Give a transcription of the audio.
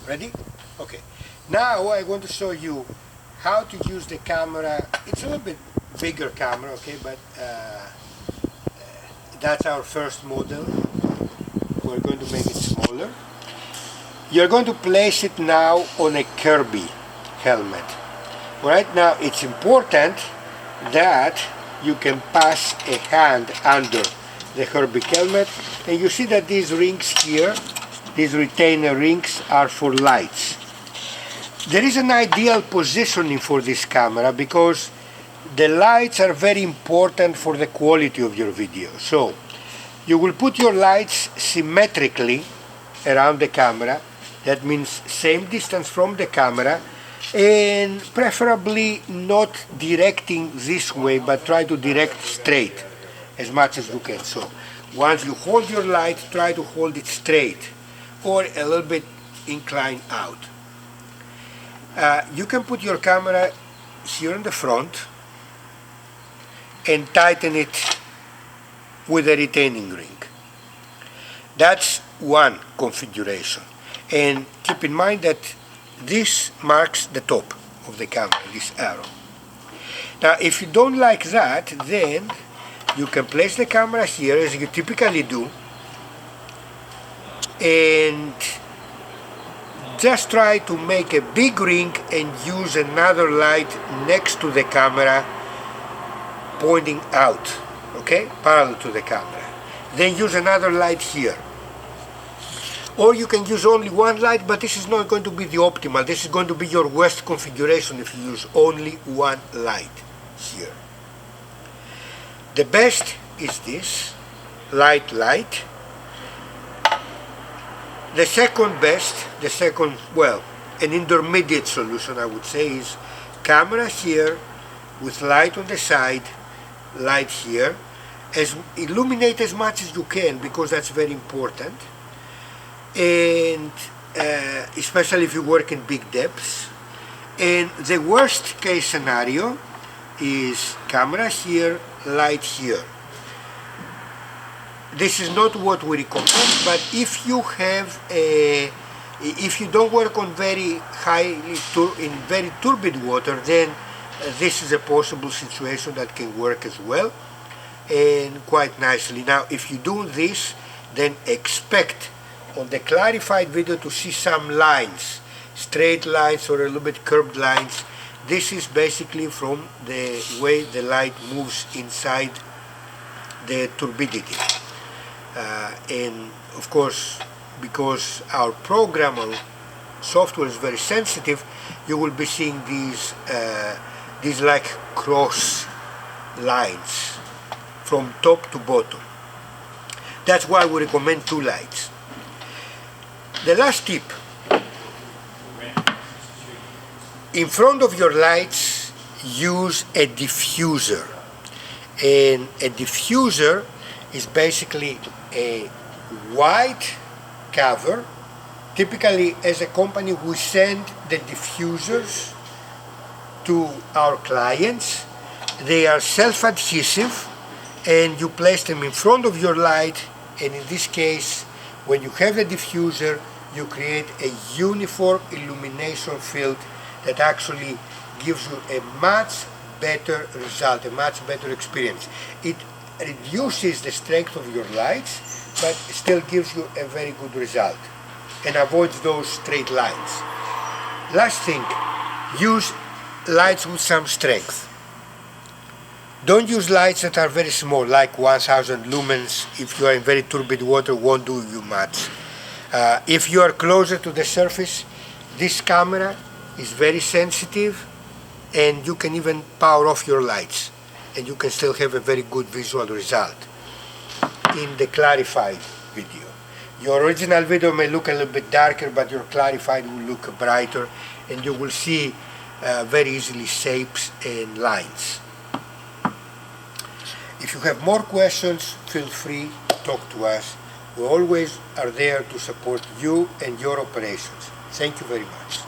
Ready? Okay. Now I want to show you how to use the camera. It's a little bit bigger camera, okay, but that's our first model. We're going to make it smaller. You're going to place it now on a Kirby helmet. Right now it's important that you can pass a hand under the Kirby helmet, and you see that these rings here, these retainer rings, are for lights. There is an ideal positioning for this camera because the lights are very important for the quality of your video. So you will put your lights symmetrically around the camera. That means same distance from the camera, and preferably not directing this way, but try to direct straight as much as you can. So once you hold your light, try to hold it straight or a little bit inclined out. You can put your camera here in the front and tighten it with a retaining ring. That's one configuration. And keep in mind that this marks the top of the camera, this arrow. Now if you don't like that, then you can place the camera here as you typically do and just try to make a big ring and use another light next to the camera pointing out, okay, parallel to the camera. Then use another light here. Or you can use only one light, but this is not going to be the optimal. This is going to be your worst configuration if you use only one light here. The best is this, light. The second best, an intermediate solution I would say, is camera here with light on the side, light here. Illuminate as much as you can because that's very important. And especially if you work in big depths. And the worst case scenario is camera here, light here. This is not what we recommend, but if you don't work on very very turbid water, then this is a possible situation that can work as well and quite nicely. Now if you do this, then expect on the clarified video to see some lines, straight lines or a little bit curved lines. This is basically from the way the light moves inside the turbidity. And of course, because our programmable software is very sensitive, you will be seeing these like cross lines from top to bottom. That's why we recommend two lights. The last tip, in front of your lights use a diffuser, and a diffuser is basically a white cover. Typically as a company we send the diffusers to our clients. They are self-adhesive and you place them in front of your light, and in this case when you have the diffuser you create a uniform illumination field that actually gives you a much better result, a much better experience. It reduces the strength of your lights, but still gives you a very good result and avoids those straight lines. Last thing, use lights with some strength. Don't use lights that are very small, like 1000 lumens. If you are in very turbid water, won't do you much. If you are closer to the surface, this camera is very sensitive and you can even power off your lights and you can still have a very good visual result in the clarified video. Your original video may look a little bit darker, but your clarified will look brighter and you will see very easily shapes and lines. If you have more questions, feel free to talk to us. We always are there to support you and your operations. Thank you very much.